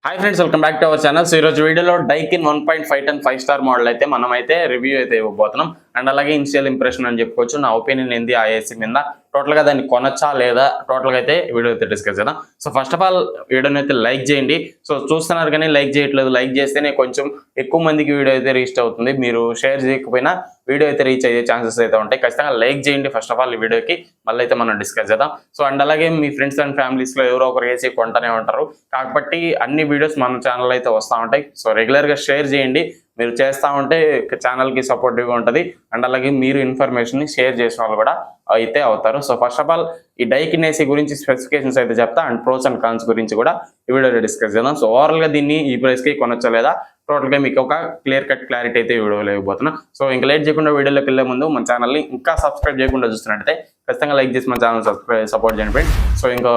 Hi friends, welcome back to our channel. So ఈరోజు వీడియోలో Daikin 1.5 టన్ 5 star model అయితే మనమైతే రివ్యూ అయితే ఇవ్వబోతున్నాం. అండ్ అలాగే ఇనిషియల్ ఇంప్రెషన్ అని చెప్పుకోవచ్చు. నా ఒపీనియన్ ఏంది ఆ ఏసీ మీద, టోటల్గా దాన్ని కొనచ్చా లేదా టోటల్గా అయితే వీడియో అయితే డిస్కస్ చేద్దాం. సో ఫస్ట్ ఆఫ్ ఆల్ వీడియోని అయితే లైక్ చేయండి. సో చూస్తున్నారు కానీ లైక్ చేయట్లేదు. లైక్ చేస్తేనే కొంచెం ఎక్కువ మందికి వీడియో అయితే రీచ్ అవుతుంది. మీరు షేర్ చేయకపోయినా వీడియో అయితే రీచ్ అయ్యే ఛాన్సెస్ అయితే ఉంటాయి. ఖచ్చితంగా లైక్ చేయండి ఫస్ట్ ఆఫ్ ఆల్ ఈ వీడియోకి, మళ్ళీ అయితే మనం డిస్కస్ చేద్దాం. సో అండ్ అలాగే మీ ఫ్రెండ్స్ అండ్ ఫ్యామిలీస్లో ఎవరో ఒకరు ఏసీ కొంటనే ఉంటారు కాబట్టి అన్ని వీడియోస్ మన ఛానల్ అయితే వస్తూ ఉంటాయి. సో రెగ్యులర్గా షేర్ చేయండి. మీరు చేస్తూ ఉంటే ఛానల్కి సపోర్టివ్గా ఉంటుంది. అండ్ అలాగే మీరు ఇన్ఫర్మేషన్ని షేర్ చేసిన వాళ్ళు కూడా అయితే అవుతారు. సో ఫస్ట్ ఆఫ్ ఆల్ ఈ డైకిన్ ఏసీ గురించి స్పెసిఫికేషన్స్ అయితే చెప్తా, అండ్ ప్రోస్ అండ్ కాన్స్ గురించి కూడా ఈ వీడియోలో డిస్కస్ చేద్దాం. సో ఓవరాల్గా దీన్ని ఈ ప్రైస్కి కొనొచ్చా లేదా టోటల్గా మీకు ఒక క్లియర్ కట్ క్లారిటీ అయితే వీడియోలో ఇవ్వబోతున్నా. సో ఇంకా లేట్ చేయకుండా వీడియోలోకి వెళ్ళే ముందు మన ఛానల్ని ఇంకా సబ్స్క్రైబ్ చేయకుండా చూస్తున్నట్టయితే ఖచ్చితంగా లైక్ చేసి మన ఛానల్ సపోర్ట్ చేయండి ఫ్రెండ్స్. సో ఇంకా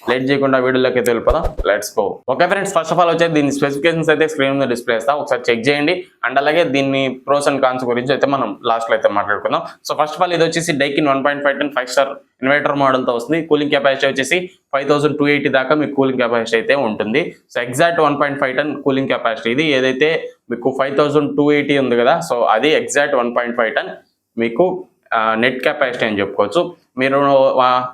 లేట్ చేయకుండా వీడియోలోకి అయితే వెళ్ళిపోదాం. Let's go. Okay friends, first of all వచ్చేది దీని స్పెసిఫికేషన్స్ అయితే స్క్రీన్ మీద డిస్ప్లే చేస్తా, ఒకసారి చెక్ చేయండి. అండ్ అలాగే దీన్ని ప్రోస్ అండ్ కాన్స్ గురించి అయితే మనం లాస్ట్లో అయితే మాట్లాడుకుందాం. సో ఫస్ట్ ఆఫ్ ఆల్ ఇది వచ్చేసి డైకిన్ 1.5 టన్ 5 స్టార్ ఇన్వర్టర్ మోడల్తో వస్తుంది. కూలింగ్ కెపాసిటీ వచ్చేసి 5280 దాకా మీకు కూలింగ్ కెపాసిటీ అయితే ఉంటుంది. సో ఎగ్జాక్ట్ 1.5 టన్ కూలింగ్ కెపాసిటీ ఇది. ఏదైతే మీకు 5280 ఉంది కదా, సో అది ఎగ్జాక్ట్ 1.5 టన్ మీకు నెట్ కెపాసిటీ అని చెప్పుకోవచ్చు. మీరు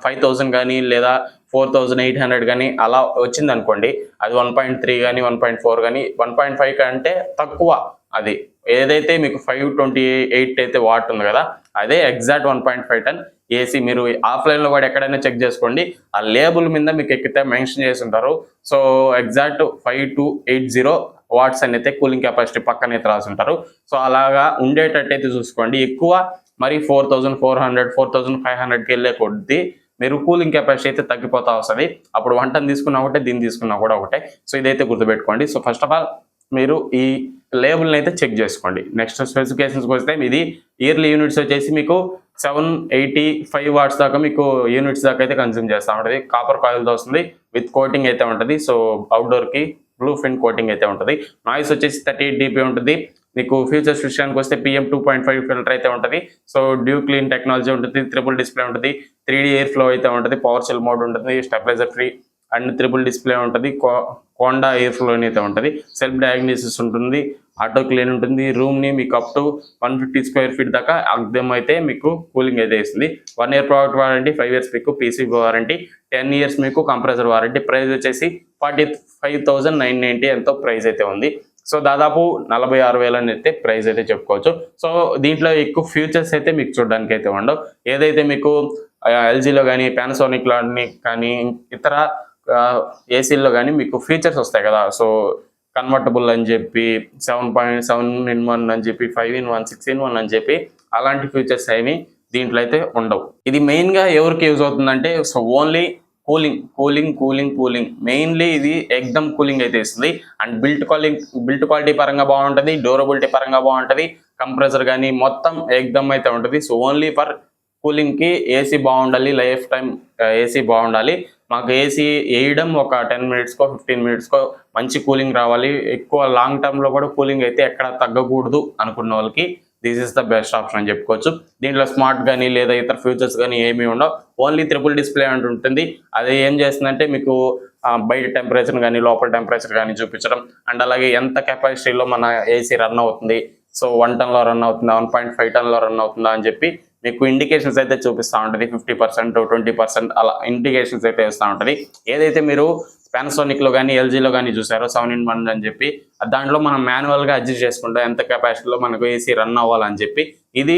5000 కానీ లేదా 4800 కానీ అలా వచ్చింది అనుకోండి, అది 1.3 కానీ 1.4 కానీ 1.5 కంటే తక్కువ. అది ఏదైతే మీకు 528 అయితే వాట్ ఉంది కదా, అదే ఎగ్జాక్ట్ 1.5 టన్ ఏసీ. మీరు ఆఫ్లైన్లో కూడా ఎక్కడైనా చెక్ చేసుకోండి, ఆ లేబుల్ మీద మీకు ఎక్కితే మెన్షన్ చేసి ఉంటారు. సో ఎగ్జాక్ట్ 5280 వాట్స్ అని అయితే కూలింగ్ కెపాసిటీ పక్కన అయితే రాసి ఉంటారు. సో అలాగా ఉండేటట్టయితే చూసుకోండి. ఎక్కువ మరి 4400 4500కి వెళ్ళే కొద్దీ మీరు కూలింగ్ కెపాసిటీ అయితే తగ్గిపోతా వస్తుంది. అప్పుడు 1 టన్ తీసుకున్నా ఒకటే, దీన్ని తీసుకున్నా కూడా ఒకటే. సో ఇదైతే గుర్తుపెట్టుకోండి. సో ఫస్ట్ ఆఫ్ ఆల్ మీరు ఈ లేబుల్ని అయితే చెక్ చేసుకోండి. నెక్స్ట్ స్పెసిఫికేషన్స్కి వస్తే ఇది ఇయర్లీ యూనిట్స్ వచ్చేసి మీకు 785 వాట్స్ దాకా మీకు యూనిట్స్ దాకా అయితే కన్జ్యూమ్ చేస్తూ ఉంటుంది. కాపర్ కాయిల్తో వస్తుంది, విత్ కోటింగ్ అయితే ఉంటుంది. సో అవుట్డోర్కి బ్లూ ఫిన్ కోటింగ్ అయితే ఉంటుంది. నాయిస్ వచ్చేసి 38 dB ఉంటుంది. మీకు ఫీచర్స్ విషయానికి వస్తే PM 2.5 ఫిల్టర్ అయితే ఉంటుంది. సో డ్యూ క్లీన్ టెక్నాలజీ ఉంటుంది, ట్రిపుల్ డిస్ప్లే ఉంటుంది, 3D ఎయిర్ ఫ్లో అయితే ఉంటుంది, పవర్ సెల్ మోడ్ ఉంటుంది, stabiliser free and triple display ఉంటుంది, కోండా ఎయిర్ ఫ్లో అయితే ఉంటుంది, సెల్ఫ్ డయాగ్నోసిస్ ఉంటుంది, ఆటో క్లీన్ ఉంటుంది. రూమ్ని మీకు అప్ టు 150 స్క్వేర్ ఫీట్ దాకా అగ్దం అయితే మీకు కూలింగ్ అయితే ఇస్తుంది. 1 year ప్రోడక్ట్ వారంటీ, 5 years మీకు పీసీ వారంటీ, 10 years మీకు కంప్రెసర్ వారంటీ. ప్రైస్ వచ్చేసి 45,990 ఎంతో ప్రైస్ అయితే ఉంది. సో దాదాపు 46,000 అని అయితే ప్రైస్ అయితే చెప్పుకోవచ్చు. సో దీంట్లో ఎక్కువ ఫ్యూచర్స్ అయితే మీకు చూడడానికి అయితే ఉండవు. ఏదైతే మీకు ఎల్జీలో కానీ పానాసోనిక్లో కానీ ఇతర ఏసీల్లో కానీ మీకు ఫీచర్స్ వస్తాయి కదా, సో కన్వర్టబుల్ అని చెప్పి 7.7-in-1 అని చెప్పి 5-in-1 6-in-1 అని చెప్పి అలాంటి ఫీచర్స్ ఏమి దీంట్లో అయితే ఉండవు. ఇది మెయిన్గా ఎవరికి యూజ్ అవుతుందంటే, సో ఓన్లీ కూలింగ్ మెయిన్లీ ఇది ఎగ్దమ్ కూలింగ్ అయితే ఇస్తుంది. అండ్ బిల్ట్ క్వాలిటీ పరంగా బాగుంటుంది, డ్యూరబిలిటీ పరంగా బాగుంటుంది, కంప్రెసర్ కానీ మొత్తం ఎగ్దమ్ అయితే ఉంటుంది. సో ఓన్లీ ఫర్ కూలింగ్కి ఏసీ బాగుండాలి, లైఫ్ టైం ఏసీ బాగుండాలి. మాకు ఏసీ వేయడం ఒక 10 minutesకో 15 minutesకో మంచి కూలింగ్ రావాలి, ఎక్కువ లాంగ్ టర్మ్లో కూడా కూలింగ్ అయితే ఎక్కడ తగ్గకూడదు అనుకున్న వాళ్ళకి this is the best option అని చెప్పుకోవచ్చు. దీంట్లో స్మార్ట్ కానీ లేదా ఇతర ఫీచర్స్ కానీ ఏమీ ఉండవు. ఓన్లీ ట్రిపుల్ డిస్ప్లే అంటుంటుంది. అది ఏం చేస్తుందంటే మీకు బయట టెంపరేచర్ కానీ లోపల టెంపరేచర్ కానీ చూపించడం, అండ్ అలాగే ఎంత కెపాసిటీలో మన ఏసీ రన్ అవుతుంది, సో 1 టన్లో రన్ అవుతుందా 1.5 టన్లో రన్ అవుతుందా అని చెప్పి మీకు ఇండికేషన్స్ అయితే చూపిస్తూ ఉంటుంది. 50% 20% అలా ఇండికేషన్స్ అయితే ఇస్తూ ఉంటుంది. ఏదైతే మీరు పానాసోనిక్లో కానీ ఎల్జీలో కానీ చూసారో 7-in-1 అని చెప్పి, దాంట్లో మనం మాన్యువల్గా అడ్జస్ట్ చేసుకుంటాం ఎంత కెపాసిటీలో మనకు ఏసీ రన్ అవ్వాలని చెప్పి. ఇది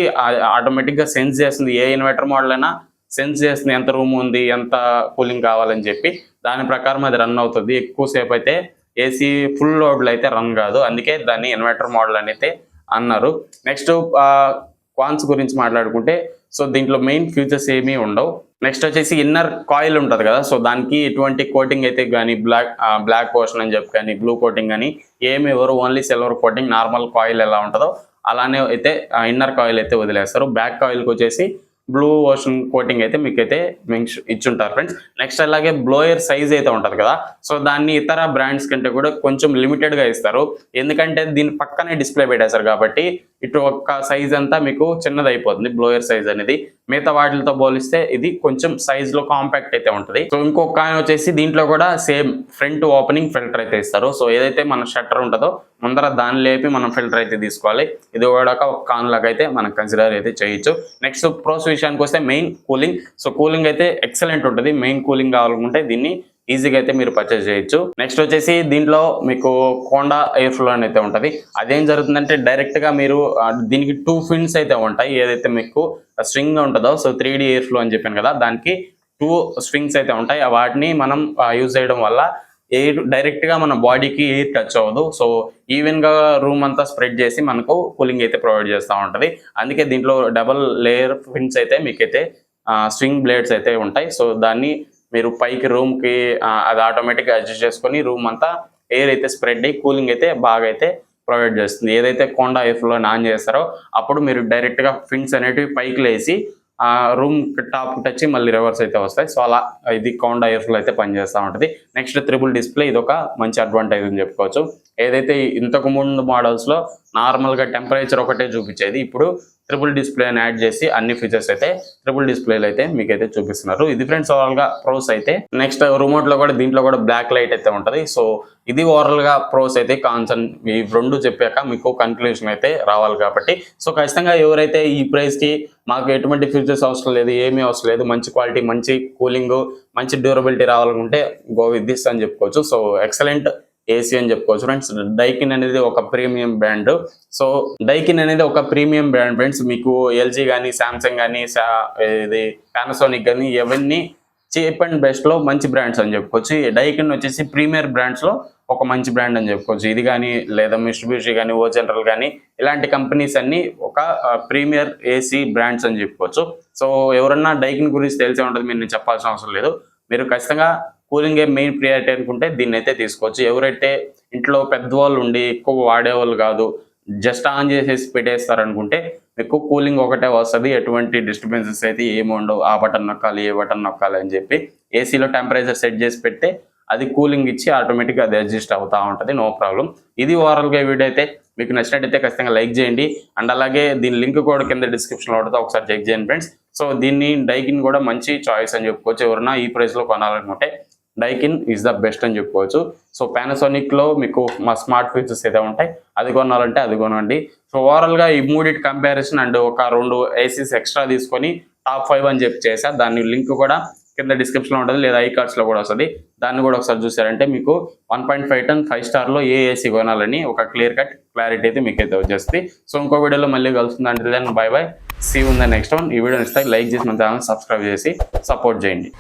ఆటోమేటిక్గా సెన్స్ చేస్తుంది. ఏ ఇన్వర్టర్ మోడల్ అయినా సెన్స్ చేస్తుంది ఎంత రూమ్ ఉంది, ఎంత కూలింగ్ కావాలని చెప్పి. దాని ప్రకారం అది రన్ అవుతుంది. ఎక్కువసేపు అయితే ఏసీ ఫుల్ లోడ్లు అయితే రన్ కాదు, అందుకే దాన్ని ఇన్వర్టర్ మోడల్ అని అయితే అన్నారు. నెక్స్ట్ క్వాన్స్ గురించి మాట్లాడుకుంటే, సో దీంట్లో మెయిన్ ఫీచర్స్ ఏమీ ఉండవు. నెక్స్ట్ వచ్చేసి ఇన్నర్ కాయిల్ ఉంటుంది కదా, సో దానికి ఎటువంటి కోటింగ్ అయితే కానీ బ్లాక్ పోర్షన్ అని చెప్పి కానీ బ్లూ కోటింగ్ కానీ ఏమి ఎవరు, only silver coating. Normal coil ఎలా ఉంటుందో అలానే అయితే ఇన్నర్ కాయిల్ అయితే వదిలేస్తారు. బ్యాక్ కాయిల్కి వచ్చేసి బ్లూ ఓషన్ కోటింగ్ అయితే మీకైతే ఇచ్చుంటారు ఫ్రెండ్స్. నెక్స్ట్ అలాగే బ్లోయర్ సైజ్ అయితే ఉంటుంది కదా, సో దాన్ని ఇతర బ్రాండ్స్ కంటే కూడా కొంచెం లిమిటెడ్గా ఇస్తారు. ఎందుకంటే దీని పక్కనే డిస్ప్లే పెట్టేస్తారు కాబట్టి ఇటు ఒక్క సైజ్ అంతా మీకు చిన్నది అయిపోతుంది బ్లోయర్ సైజ్ అనేది. మిగతా వాటితో పోలిస్తే ఇది కొంచెం సైజ్ లో కాంపాక్ట్ అయితే ఉంటుంది. సో ఇంకొక కాయిన్ వచ్చేసి దీంట్లో కూడా సేమ్ ఫ్రంట్ ఓపెనింగ్ ఫిల్టర్ అయితే ఇస్తారు. సో ఏదైతే మన షట్టర్ ఉంటుందో ముందర దాన్ని లేపి మనం ఫిల్టర్ అయితే తీసుకోవాలి. ఇది కూడా ఒక కాన్ లాగా అయితే మనం కన్సిడర్ అయితే చేయొచ్చు. నెక్స్ట్ ప్రోస్ విషయానికి వస్తే మెయిన్ కూలింగ్. సో కూలింగ్ అయితే ఎక్సలెంట్ ఉంటుంది. మెయిన్ కూలింగ్ కావాలనుకుంటే దీన్ని ఈజీగా అయితే మీరు పర్చేస్ చేయొచ్చు. నెక్స్ట్ వచ్చేసి దీంట్లో మీకు కోండా ఎయిర్ ఫ్లో అయితే ఉంటుంది. అదేం జరుగుతుందంటే డైరెక్ట్ గా మీరు దీనికి 2 ఫిన్స్ అయితే ఉంటాయి. ఏదైతే మీకు స్ట్రింగ్ ఉంటుందో, సో 3D ఎయిర్ ఫ్లో అని చెప్పాను కదా, దానికి 2 స్ట్రింగ్స్ అయితే ఉంటాయి. వాటిని మనం యూజ్ చేయడం వల్ల ఎయిర్ డైరెక్ట్ గా మన బాడీకి ఎయిర్ టచ్ అవ్వదు. సో ఈవెన్ గా రూమ్ అంతా స్ప్రెడ్ చేసి మనకు కూలింగ్ అయితే ప్రొవైడ్ చేస్తూ ఉంటది. అందుకే దీంట్లో డబల్ లేయర్ ఫిన్స్ అయితే మీకైతే స్ట్రింగ్ బ్లేడ్స్ అయితే ఉంటాయి. సో దాన్ని మీరు పైకి రూమ్ కి అది ఆటోమేటిక్ గా అడ్జస్ట్ చేసుకొని రూమ్ అంతా ఎయిర్ అయితే స్ప్రెడ్ అయ్యి కూలింగ్ అయితే బాగా అయితే ప్రొవైడ్ చేస్తుంది. ఏదైతే కోండా ఎయిర్ ఫ్లో ఆన్ చేస్తారో అప్పుడు మీరు డైరెక్ట్ గా ఫిన్స్ అనేటివి పైకి లేసి రూమ్ టాప్ టచ్ మళ్ళీ రివర్స్ అయితే వస్తాయి. సో అలా ఇది కోండా ఎయిర్ ఫ్లో అయితే పనిచేస్తూ ఉంటుంది. నెక్స్ట్ ట్రిపుల్ డిస్ప్లే, ఇది ఒక మంచి అడ్వాంటేజ్ అని చెప్పుకోవచ్చు. ఏదైతే ఇంతకు ముందు మోడల్స్ లో నార్మల్ గా టెంపరేచర్ ఒకటే చూపించేది, ఇప్పుడు ట్రిపుల్ డిస్ప్లే అని యాడ్ చేసి అన్ని ఫీచర్స్ అయితే ట్రిపుల్ డిస్ప్లేలు అయితే మీకైతే చూపిస్తున్నారు. ఇది ఫ్రెండ్స్ ఓవరాల్ గా ప్రోస్ అయితే. నెక్స్ట్ రిమోట్ లో కూడా దీంట్లో కూడా బ్లాక్ లైట్ అయితే ఉంటది. సో ఇది ఓవరాల్ గా ప్రోస్ అయితే. కాన్సన్ ఈ రెండు చెప్పాక మీకు కన్క్లూజన్ అయితే రావాలి కాబట్టి, సో ఖచ్చితంగా ఎవరైతే ఈ ప్రైస్ కి మాకు ఎటువంటి ఫీచర్స్ అవసరం లేదు, ఏమీ అవసరం లేదు, మంచి క్వాలిటీ, మంచి కూలింగ్, మంచి డ్యూరబిలిటీ రావాలనుకుంటే గో విత్ దిస్ అని చెప్పుకోవచ్చు. సో ఎక్సలెంట్ ఏసీ అని చెప్పుకోవచ్చు ఫ్రెండ్స్. డైకిన్ అనేది ఒక ప్రీమియం బ్రాండ్. సో డైకిన్ అనేది ఒక ప్రీమియం బ్రాండ్ ఫ్రెండ్స్. మీకు ఎల్జీ కానీ, శాంసంగ్ కానీ, ఇది పానాసోనిక్ కానీ, ఇవన్నీ చీప్ అండ్ బెస్ట్ లో మంచి బ్రాండ్స్ అని చెప్పుకోవచ్చు. డైకిన్ వచ్చేసి ప్రీమియర్ బ్రాండ్స్ లో ఒక మంచి బ్రాండ్ అని చెప్పుకోవచ్చు. ఇది కానీ లేదా మిస్ట్రిబ్యూషి కానీ, ఓ జనరల్ కానీ, ఇలాంటి కంపెనీస్ అన్ని ఒక ప్రీమియర్ ఏసీ బ్రాండ్స్ అని చెప్పుకోవచ్చు. సో ఎవరన్నా డైకిన్ గురించి తెలిసే ఉంటుంది, మీరు నేను చెప్పాల్సిన అవసరం లేదు. మీరు ఖచ్చితంగా కూలింగ్ మెయిన్ ప్రియారిటీ అనుకుంటే దీన్ని అయితే తీసుకోవచ్చు. ఎవరైతే ఇంట్లో పెద్దవాళ్ళు ఉండి ఎక్కువ వాడేవాళ్ళు కాదు, జస్ట్ ఆన్ చేసేసి పెట్టేస్తారు అనుకుంటే మీకు కూలింగ్ ఒకటే వస్తుంది, ఎటువంటి డిస్టర్బెన్సెస్ అయితే ఏమి ఉండవు. ఆ బటన్ నొక్కాలి, ఏ బటన్ నొక్కాలి అని చెప్పి ఏసీలో టెంపరేచర్ సెట్ చేసి పెడితే అది కూలింగ్ ఇచ్చి ఆటోమేటిక్గా అది అడ్జస్ట్ అవుతూ ఉంటుంది, నో ప్రాబ్లం. ఇది ఓవరాల్గా వీడియో అయితే. మీకు నచ్చినట్టయితే ఖచ్చితంగా లైక్ చేయండి. అండ్ అలాగే దీని లింక్ కూడా కింద డిస్క్రిప్షన్లో ఉంటుంది, ఒకసారి చెక్ చేయండి ఫ్రెండ్స్. సో దీన్ని డైకిన్ కూడా మంచి చాయిస్ అని చెప్పుకోవచ్చు. ఎవరన్నా ఈ ప్రైస్లో కొనాలనుకుంటే డైకిన్ ఈజ్ ద బెస్ట్ అని చెప్పుకోవచ్చు. సో పానాసోనిక్ లో మీకు మా స్మార్ట్ ఫీచర్స్ ఏదో ఉంటాయి, అది కొనాలంటే అది కొనండి. సో ఓవరాల్ గా ఈ మూడిటి కంపారిజన్ అండ్ ఒక 2 ఏసీస్ ఎక్స్ట్రా తీసుకొని టాప్ 5 అని చెప్పి చేసా. దాని లింక్ కూడా కింద డిస్క్రిప్షన్ లో ఉంటుంది, లేదా ఐ కార్డ్స్ లో కూడా వస్తుంది. దాన్ని కూడా ఒకసారి చూసారంటే మీకు 1.5 టన్ 5 స్టార్ లో ఏ ఏసీ కొనాలని ఒక క్లియర్ కట్ క్లారిటీ అయితే మీకైతే వచ్చేస్తుంది. సో ఇంకో వీడియోలో మళ్ళీ కలుస్తుంది. అంటే then bye bye, see you in the next one. ఈ వీడియో ఇస్తే లైక్ చేసి మన ఛానల్ సబ్స్క్రైబ్ చేసి సపోర్ట్ చేయండి.